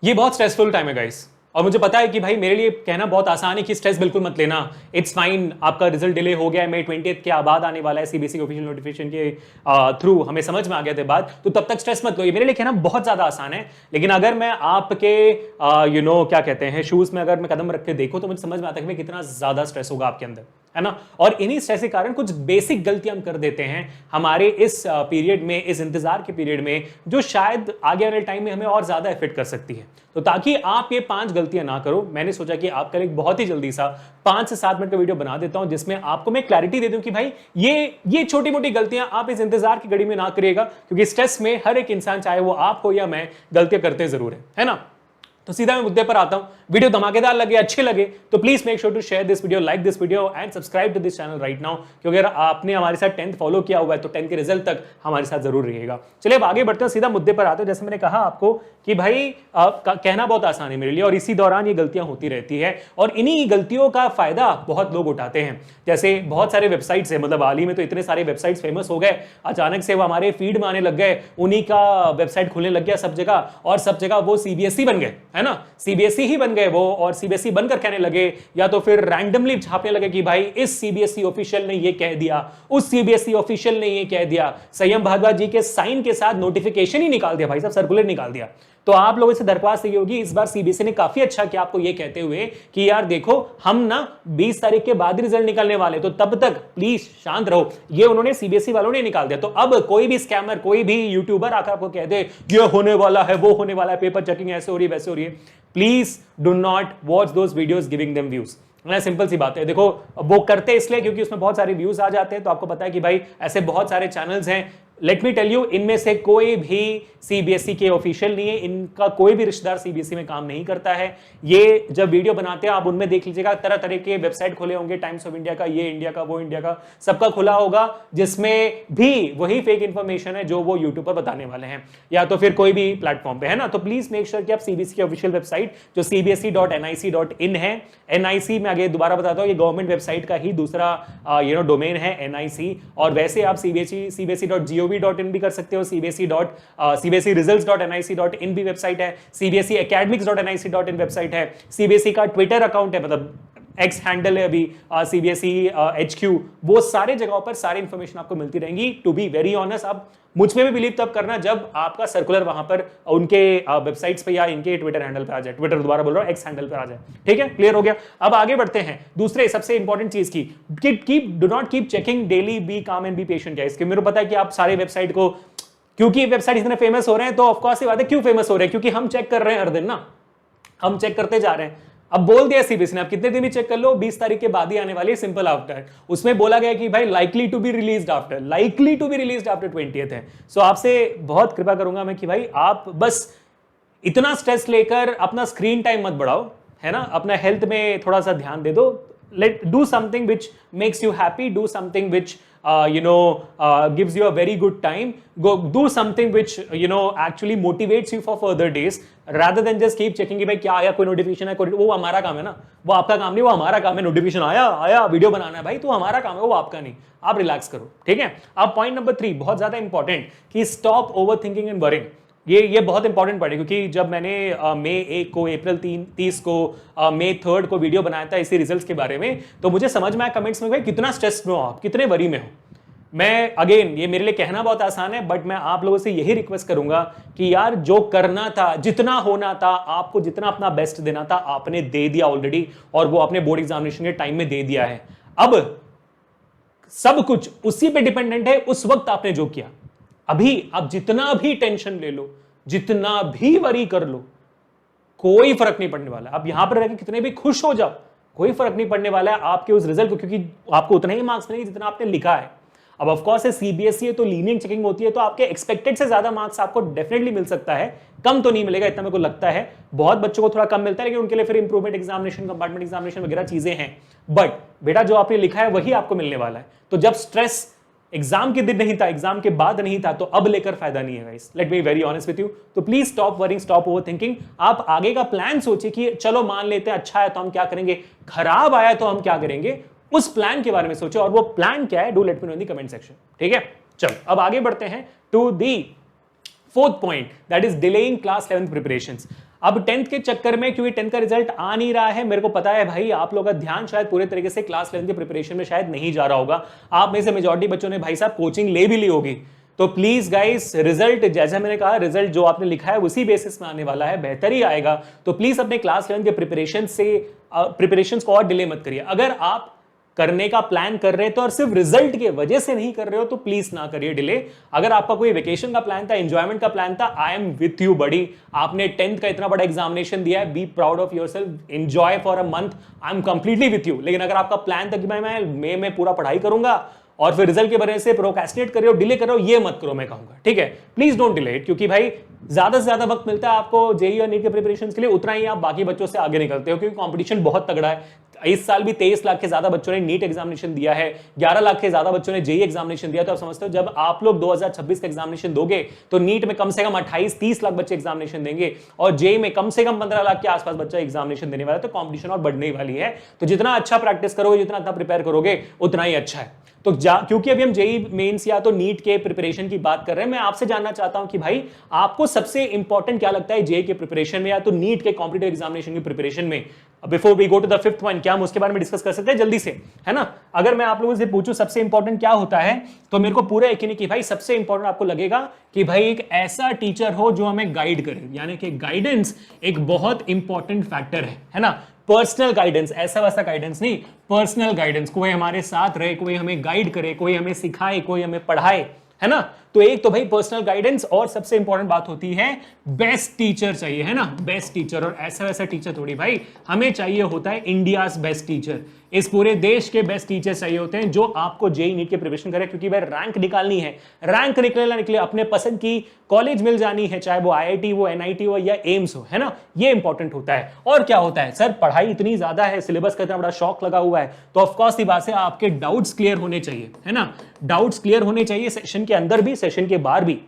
ये बहुत stressful time है गाइस, और मुझे पता है कि भाई मेरे लिए कहना बहुत आसान है कि स्ट्रेस बिल्कुल मत लेना, इट्स फाइन, आपका रिजल्ट डिले हो गया है, May 20th के बाद आने वाला है, सीबीएसई ऑफिशियल नोटिफिकेशन के थ्रू हमें समझ में आ गया था बात, तो तब तक स्ट्रेस मत लो। ये मेरे लिए कहना बहुत ज्यादा आसान है, लेकिन अगर मैं आपके क्या कहते हैं शूज में अगर मैं कदम रख के देखो तो मुझे समझ में आता है कि कितना ज्यादा स्ट्रेस होगा आपके अंदर, है ना। और इन्हीं स्ट्रेस के कारण कुछ बेसिक गलतियां हम कर देते हैं हमारे इस पीरियड में, इस इंतजार के पीरियड में, जो शायद आगे आने टाइम में हमें और ज्यादा इफेक्ट कर सकती है। तो ताकि आप ये 5 गलतियां ना करो, मैंने सोचा कि आपका एक बहुत ही जल्दी सा 5 से 7 मिनट का वीडियो बना देता हूं, जिसमें आपको मैं क्लैरिटी दे दूं कि भाई ये छोटी मोटी गलतियां आप इस इंतजार की घड़ी में ना करिएगा, क्योंकि स्ट्रेस में हर एक इंसान, चाहे वो आप हो या मैं, गलतियां करते जरूर है ना। तो सीधा मैं मुद्दे पर आता हूं। वीडियो धमाकेदार लगे, अच्छे लगे तो please make sure to share this video, like this video and subscribe to this channel right now, क्योंकि अगर आपने हमारे साथ 10th फॉलो किया हुआ है तो 10th के रिजल्ट तक हमारे साथ जरूर रहिएगा। चलिए अब आगे बढ़ते हैं, सीधा मुद्दे पर आते हैं। जैसे मैंने कहा आपको कि भाई कहना बहुत आसान है मेरे लिए, और इसी दौरान ये गलतियां होती रहती है, और इन्हीं गलतियों का फायदा बहुत लोग उठाते हैं। जैसे बहुत सारे वेबसाइट्स है, मतलब हाल ही में तो इतने सारे वेबसाइट्स फेमस हो गए, अचानक से वो हमारे फीड में आने लग गए, उन्हीं का वेबसाइट खुलने लग गया सब जगह, और सब जगह वो सीबीएसई बन गए, है ना, सीबीएसई ही बन गए वो, और सीबीएसई बनकर कहने लगे, या तो फिर रैंडमली छापने लगे कि भाई इस सीबीएसई ऑफिशियल ने ये कह दिया, उस सीबीएसई ऑफिशियल ने ये कह दिया, संयम भारद्वाज जी के साइन के साथ नोटिफिकेशन ही निकाल दिया, भाई साहब सर्कुलर निकाल दिया। तो आप लोगों से दरख्वास्त ये होगी, इस बार सीबीएसई ने काफी अच्छा किया आपको ये कहते हुए कि यार देखो हम ना 20 तारीख के बाद ही रिजल्ट निकलने वाले, तो तब तक प्लीज शांत रहो। ये उन्होंने सीबीएसई वालों ने निकाल दिया। तो अब कोई भी स्कैमर, कोई भी यूट्यूबर आकर आपको कह दे ये होने वाला है, वो होने वाला है, पेपर चेकिंग ऐसे हो रही है, वैसे हो रही है, please do not watch those videos giving them views. Simple सी बात है, देखो वो करते इसलिए क्योंकि उसमें बहुत सारे व्यूज आ जाते हैं, तो आपको पता है कि भाई ऐसे बहुत सारे चैनल्स हैं। लेट मी टेल यू, इनमें से कोई भी सीबीएसई के ऑफिशियल नहीं है, इनका कोई भी रिश्तेदार सीबीएसई में काम नहीं करता है। ये जब वीडियो बनाते हैं आप उनमें देख लीजिएगा, तरह तरह के वेबसाइट खुले होंगे, टाइम्स ऑफ इंडिया का, ये इंडिया का, वो इंडिया का, सबका खुला होगा, जिसमें भी वही फेक इंफॉर्मेशन है जो वो यूट्यूब पर बताने वाले हैं, या तो फिर कोई भी प्लेटफॉर्म पे, है ना। तो प्लीज मेक श्योर कि आप सीबीएसई की ऑफिशियल वेबसाइट जो cbse.nic.in है, एनआईसी में आगे दोबारा बताता हूं, ये गवर्नमेंट वेबसाइट का ही दूसरा डोमेन है एनआईसी, और वैसे आप cbse.gov.in भी कर सकते हो, cbse.results.nic.in भी वेबसाइट है, cbseacademics.nic.in वेबसाइट है, सीबीएसई का ट्विटर अकाउंट है, मतलब एक्स हैंडल है अभी सीबीएसई HQ, वो सारे जगहों पर सारी इंफॉर्मेशन आपको मिलती रहेंगी। टू बी वेरी ऑनेस्ट, आप मुझ में भी बिलीव तब करना जब आपका सर्कुलर वहां पर उनके वेबसाइट्स पे या इनके ट्विटर हैंडल पे आ जाए, ट्विटर दोबारा बोल रहा हूं, एक्स हैंडल पे आ जाए। ठीक है, क्लियर हो गया। अब आगे बढ़ते हैं दूसरे सबसे इंपॉर्टेंट चीज की, do not keep checking daily, be calm and be patient. इसके मेरे को पता है कि आप सारे वेबसाइट को, क्योंकि वेबसाइट इतने फेमस हो रहे हैं, तो ऑफकोर्स ये बात है क्यों फेमस हो रहे हैं, क्योंकि हम चेक कर रहे हैं हर दिन ना, हम चेक करते जा रहे हैं। अब बोल दिया सीबीएसई ने आप कितने दिन भी चेक कर लो, 20 तारीख के बाद ही आने वाली है, सिंपल आफ्टर। उसमें बोला गया कि भाई likely to be released after, likely to be released after 20th है। सो आपसे बहुत कृपा करूंगा मैं कि भाई आप बस इतना स्ट्रेस लेकर अपना स्क्रीन टाइम मत बढ़ाओ, है ना, अपना हेल्थ में थोड़ा सा ध्यान दे दो। Let do something which makes you happy, do something which gives you a very good time, go do something which actually motivates you for further days rather than just keep checking कि भाई क्या आया, कोई notification है, कोई, वो हमारा काम है ना, वो आपका काम नहीं, वो हमारा काम है। नोटिफिकेशन आया वीडियो बनाना है भाई, तो हमारा काम है, वो आपका नहीं, आप रिलैक्स करो। ठीक है। अब पॉइंट नंबर 3 बहुत ज्यादा इंपॉर्टेंट, कि stop over thinking and worrying. ये बहुत इंपॉर्टेंट पड़े, क्योंकि जब मैंने मई 1 को, अप्रैल 30 को, मई 3 को वीडियो बनाया था इसी रिजल्ट्स के बारे में, तो मुझे समझ में आया कमेंट्स में भाई कितना स्ट्रेस में हो आप, कितने वरी में हो। मैं अगेन, ये मेरे लिए कहना बहुत आसान है, बट मैं आप लोगों से यही रिक्वेस्ट करूंगा कि यार जो करना था, जितना होना था, आपको जितना अपना बेस्ट देना था आपने दे दिया ऑलरेडी, और वो अपने बोर्ड एग्जामिनेशन के टाइम में दे दिया है। अब सब कुछ उसी पे डिपेंडेंट है, उस वक्त आपने जो किया। अभी आप जितना भी टेंशन ले लो, जितना भी वरी कर लो, कोई फर्क नहीं पड़ने वाला। आप यहां पर रहकर कितने भी खुश हो जाओ, कोई फर्क नहीं पड़ने वाला है आपके उस रिजल्ट को, क्योंकि आपको उतने ही मार्क्स मिलेंगे जितना आपने लिखा है। अब ऑफ कोर्स सीबीएसई है तो लीनियंट चेकिंग होती है, तो आपके एक्सपेक्टेड से ज्यादा मार्क्स आपको डेफिनेटली मिल सकता है, कम तो नहीं मिलेगा इतना मेरे को लगता है। बहुत बच्चों को थोड़ा कम मिलता है, लेकिन उनके लिए फिर इंप्रूवमेंट एग्जामिनेशन, कंपार्टमेंट एग्जामिनेशन वगैरह चीजें हैं, बट बेटा जो आपने लिखा है वही आपको मिलने वाला है। तो जब स्ट्रेस एग्जाम के दिन नहीं था, एग्जाम के बाद नहीं था, तो अब लेकर फायदा नहीं है guys. Let me very honest with you. तो please stop worrying, stop overthinking. आप आगे का प्लान सोचिए कि चलो मान लेते हैं अच्छा है तो हम क्या करेंगे, खराब आया तो हम क्या करेंगे, उस प्लान के बारे में सोचो, और वो प्लान क्या है, do let me know in the comment section. ठीक है, चलो अब आगे बढ़ते हैं to the 4th point, that is delaying class 11th preparations. अब 10th के चक्कर में, क्योंकि 10th का रिजल्ट आ नहीं रहा है, मेरे को पता है भाई आप लोगों का ध्यान शायद पूरे तरीके से क्लास 11 के प्रिपरेशन में शायद नहीं जा रहा होगा। आप में से मेजॉरिटी बच्चों ने भाई साहब कोचिंग ले भी ली होगी। तो प्लीज गाइस, रिजल्ट जैसा मैंने कहा, रिजल्ट जो आपने लिखा है उसी बेसिस में आने वाला है, बेहतर ही आएगा। तो प्लीज अपने क्लास 11 के प्रिपरेशन को और डिले मत करिए। अगर आप करने का प्लान कर रहे तो और सिर्फ रिजल्ट की वजह से नहीं कर रहे हो तो प्लीज ना करिए डिले। अगर आपका कोई वेकेशन का प्लान था, एंजॉयमेंट का प्लान था, I am with you buddy. आपने 10th का इतना बड़ा एग्जामिनेशन दिया है, be proud of yourself, enjoy for a month, I am completely with you. लेकिन अगर आपका प्लान था कि भाई मैं मई में पूरा पढ़ाई करूंगा और फिर रिजल्ट के वजह से प्रोक्रेस्टिनेट कर रहे हो, डिले कर रहे हो, ये मत करो मैं कहूंगा, ठीक है। प्लीज डोंट डिले इट, क्योंकि भाई ज्यादा से ज्यादा वक्त मिलता है आपको जेईई और नीट के प्रिपरेशन के लिए, उतना ही आप बाकी बच्चों से आगे निकलते हो, क्योंकि कंपटीशन बहुत तगड़ा है। इस साल भी 23 लाख के ज्यादा बच्चों ने नीट एग्जामिनेशन दिया है, 11 लाख के ज्यादा बच्चों ने जेईई एग्जामिनेशन दिया। तो आप समझते हो जब आप लोग 2026 का एग्जामिनेशन दोगे तो नीट में कम से कम 28-30 लाख बच्चे एग्जामिनेशन देंगे और जेईई में कम से कम 15 लाख के आसपास बच्चा एग्जामिनेशन देने वाला है। तो कॉम्पिटिशन और बढ़ने वाली है। तो जितना अच्छा प्रैक्टिस करोगे, जितना अच्छा प्रिपेयर करोगे, उतना ही अच्छा है। तो क्योंकि अभी हम जेईई मेंस या तो नीट के प्रिपरेशन की बात कर रहे हैं, मैं आपसे जानना चाहता हूं कि भाई आपको सबसे इंपॉर्टेंट क्या लगता है जेईई के प्रिपरेशन में या तो नीट के कॉम्पिटिटिव एग्जामिनेशन की प्रिपरेशन में। Before we go to the fifth point, क्या हम उसके बारे में डिस्कस कर सकते हैं जल्दी से, है ना। अगर मैं आप लोगों से पूछूं सबसे इंपॉर्टेंट क्या होता है, तो मेरे को पूरा यकीन है कि भाई सबसे इंपॉर्टेंट आपको लगेगा कि भाई एक ऐसा टीचर हो जो हमें गाइड करे, यानी कि गाइडेंस एक बहुत इंपॉर्टेंट फैक्टर है ना। पर्सनल गाइडेंस, ऐसा वैसा गाइडेंस नहीं, पर्सनल गाइडेंस, कोई हमारे साथ रहे, कोई हमें गाइड करे, कोई हमें सिखाए, कोई हमें पढ़ाए, है ना। तो एक तो भाई पर्सनल गाइडेंस, और सबसे इंपॉर्टेंट बात होती है बेस्ट टीचर चाहिए, है ना, बेस्ट टीचर। और ऐसा वैसा टीचर थोड़ी भाई, हमें चाहिए होता है इंडियाज बेस्ट टीचर। इस पूरे देश के बेस्ट टीचर चाहिए होते हैं जो आपको जेईई नीट के प्रिपरेशन करे, क्योंकि भाई रैंक निकालनी है। रैंक निकले अपने पसंद की कॉलेज मिल जानी है, चाहे वो आईआईटी हो, एनआईटी हो या एम्स हो, है ना। ये इंपॉर्टेंट होता है। और क्या होता है सर, पढ़ाई इतनी ज्यादा है, सिलेबस का इतना बड़ा शौक लगा हुआ है, तो ऑफकोर्स की बात है आपके डाउट्स क्लियर होने चाहिए, है ना। डाउट्स क्लियर होने चाहिए सेशन के अंदर भी, सेशन के बाहर भी।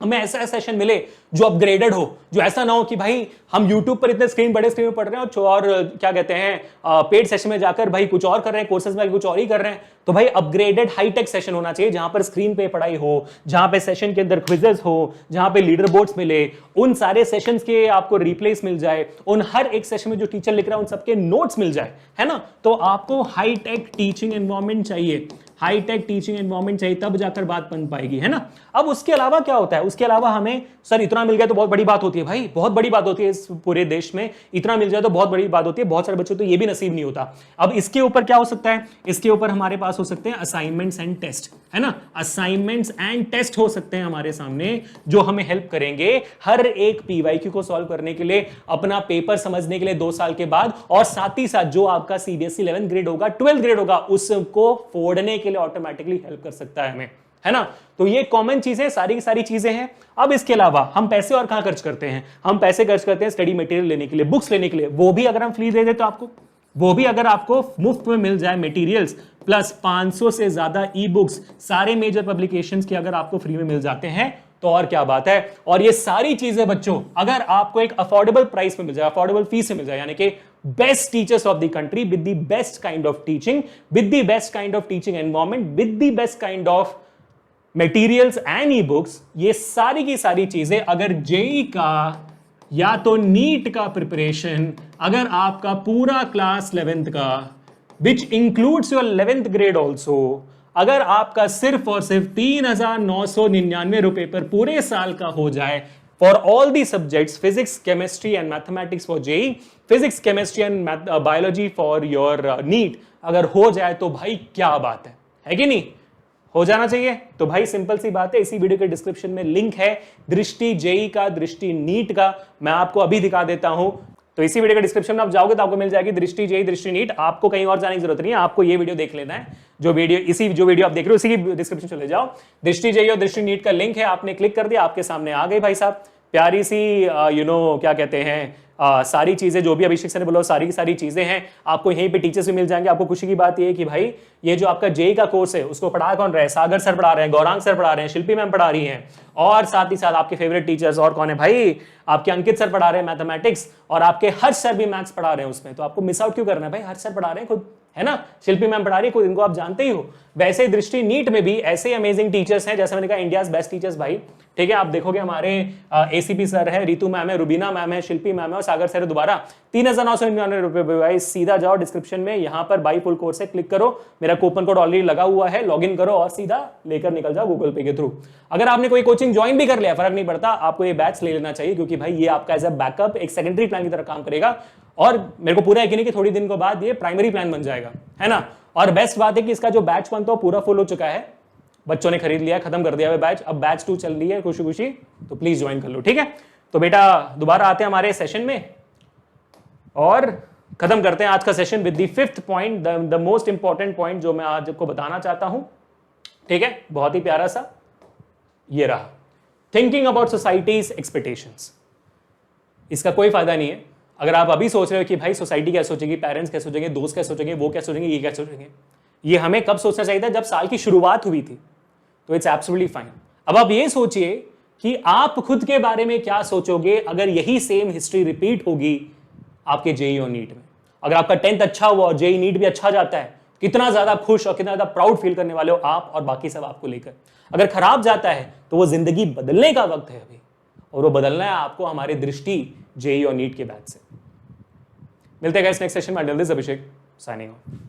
हमें ऐसा सेशन मिले जो अपग्रेडेड हो, जो ऐसा ना हो कि भाई हम YouTube पर इतने स्क्रीन बड़े स्क्रीन में पढ़ रहे हैं और क्या कहते हैं पेड सेशन में जाकर भाई कुछ और कर रहे हैं, कोर्सेज में कुछ और ही कर रहे हैं। तो भाई अपग्रेडेड हाईटेक सेशन होना चाहिए जहां पर स्क्रीन पे पढ़ाई हो, जहां पे सेशन के अंदर क्विजेस हो, जहां पे लीडर बोर्ड्स मिले, उन सारे सेशंस के आपको रिप्लेस मिल जाए, उन हर एक सेशन में जो टीचर लिख रहा है उन सबके नोट्स मिल जाए, है ना। तो आपको हाईटेक टीचिंग एनवायरनमेंट चाहिए, हाईटेक टीचिंग एनवायरनमेंट चाहिए, तब जाकर बात बन पाएगी, है ना। अब उसके अलावा क्या होता है, उसके अलावा हमें सर इतना मिल गया तो बहुत बड़ी बात होती है भाई, बहुत बड़ी बात होती है इस पूरे देश में, इतना मिल जाए तो बहुत बड़ी बात होती है। बहुत सारे बच्चों तो ये भी नसीब नहीं होता। अब इसके ऊपर क्या हो सकता है, इसके ऊपर हमारे पास हो सकते हैं असाइनमेंट्स एंड टेस्ट, है ना। असाइनमेंट्स एंड टेस्ट हो सकते हैं हमारे सामने, जो हमें हेल्प करेंगे हर एक पीवाईक्यू को सॉल्व करने के लिए, अपना पेपर समझने के लिए 2 साल के बाद, और साथ ही साथ जो आपका सीबीएसई 11th ग्रेड होगा, 12th ग्रेड होगा, उसको फोड़ने के लिए ऑटोमेटिकली हेल्प कर सकता है हमें, है ना। तो ये कॉमन चीजें, सारी की सारी चीजें हैं। अब इसके अलावा हम पैसे और कहां खर्च करते हैं, हम पैसे खर्च करते हैं स्टडी मटेरियल लेने के लिए, बुक्स लेने के लिए। वो भी अगर हम फ्री दे दे तो आपको, वो भी अगर आपको मुफ्त में मिल जाए मटेरियल्स, प्लस 500 से ज्यादा ई बुक्स, सारे मेजर पब्लिकेशंस के अगर आपको फ्री में मिल जाते हैं, तो और क्या बात है। और ये सारी चीजें बच्चों अगर आपको एक अफोर्डेबल प्राइस में मिल जाए, अफोर्डेबल फीस में मिल जाए, यानी कि best teachers of the country with the best kind of teaching, with the best kind of teaching environment, with the best kind of materials and e books, ये सारी की सारी चीजें अगर जेईई का या तो नीट का प्रिपरेशन, अगर आपका पूरा क्लास 11th का, which includes your 11th grade also, अगर आपका सिर्फ और सिर्फ 3,999 रुपए पर पूरे साल का हो जाए for all the subjects, physics, chemistry and mathematics for JEE, physics, chemistry and biology for your NEET, अगर हो जाए तो भाई क्या बात है कि नहीं, हो जाना चाहिए। तो भाई सिंपल सी बात है, इसी वीडियो के डिस्क्रिप्शन में लिंक है दृष्टि जेईई का, दृष्टि नीट का, मैं आपको अभी दिखा देता हूं। तो इसी वीडियो के डिस्क्रिप्शन में आप जाओगे तो आपको मिल जाएगी दृष्टि जेईई, दृष्टि नीट। आपको कहीं और जाने की जरूरत नहीं है, आपको ये वीडियो देख लेना है, जो वीडियो आप देख रहे हो इसी की डिस्क्रिप्शन चले जाओ। दृष्टि जेईई और दृष्टि नीट का लिंक है, आपने क्लिक कर दिया, आपके सामने आ गई भाई साहब प्यारी सी क्या कहते हैं सारी चीजें, जो भी अभिषेक सर ने बोला सारी की सारी चीजें हैं। आपको यहीं पे टीचर्स भी मिल जाएंगे। आपको खुशी की बात ये है कि भाई ये जो आपका जेईई का कोर्स है उसको पढ़ा कौन रहा है, सागर सर पढ़ा रहे हैं, गौरांग सर पढ़ा रहे हैं, शिल्पी मैम पढ़ा रही हैं, और साथ ही साथ आपके फेवरेट टीचर्स और कौन है भाई, आपके अंकित सर पढ़ा रहे हैं मैथमेटिक्स, और आपके हर्ष सर भी मैथ्स पढ़ा रहे हैं उसमें। तो आपको मिस आउट क्यों करना है भाई, हर्ष सर पढ़ा रहे हैं खुद, है ना। शिल्पी मैम पढ़ा रही है, इनको आप जानते ही हो। वैसे दृष्टि नीट में भी ऐसे अमेजिंग टीचर्स हैं, जैसे मैंने कहा इंडियाज बेस्ट टीचर्स भाई, ठीक है। आप देखोगे हमारे एसीपी सर है, रितु मैम है, रुबीना मैम है, शिल्पी मैम है और सागर सर है। दोबारा 3,999 रुपए भाई। सीधा जाओ डिस्क्रिप्शन में, यहाँ पर बाई फुल कोर्स है, क्लिक करो, मेरा कूपन कोड ऑलरेडी लगा हुआ है, लॉग इन करो और सीधा लेकर निकल जाओ गूगल पे के थ्रू। अगर आपने कोई कोचिंग ज्वाइन भी कर लिया, फर्क नहीं पड़ता, आपको ये बैच ले लेना चाहिए, क्योंकि भाई ये आपका एज अ बैकअप एक सेकेंडरी प्लान की तरह काम करेगा। और मेरे को पूरा यकीन है कि थोड़ी दिन के बाद ये प्राइमरी प्लान बन जाएगा, है ना। और बेस्ट बात है कि इसका जो बैच 1 तो पूरा फुल हो चुका है, बच्चों ने खरीद लिया, खत्म कर दिया है बैच। अब बैच 2 चल रही है खुशी खुशी, तो प्लीज ज्वाइन कर लो, ठीक है। तो बेटा दोबारा आते हैं हमारे सेशन में और खत्म करते हैं आज का session with the 5th point, the most important point जो मैं आज आपको बताना चाहता हूं, ठीक है। बहुत ही प्यारा सा ये रहा, थिंकिंग अबाउट सोसाइटीज एक्सपेक्टेशंस। इसका कोई फायदा नहीं है अगर आप अभी सोच रहे हो कि भाई सोसाइटी क्या सोचेगी, पेरेंट्स क्या सोचेंगे, दोस्त क्या सोचेंगे, वो क्या सोचेंगे, ये क्या सोचेंगे। ये हमें कब सोचना चाहिए था, जब साल की शुरुआत हुई थी, तो इट्स एब्सोल्युटली फाइन। अब आप ये सोचिए कि आप खुद के बारे में क्या सोचोगे अगर यही सेम हिस्ट्री रिपीट होगी आपके जेईई और नीट में। अगर आपका 10th अच्छा हुआ और जेईई नीट भी अच्छा जाता है, कितना ज्यादा खुश और कितना ज्यादा प्राउड फील करने वाले हो आप और बाकी सब आपको लेकर। अगर खराब जाता है तो वो जिंदगी बदलने का वक्त है अभी, और वो बदलना है आपको हमारी दृष्टि जेईई और नीट के बैच से। मिलते हैं गाइस नेक्स्ट सेशन में। अभिषेक साइनिंग ऑफ।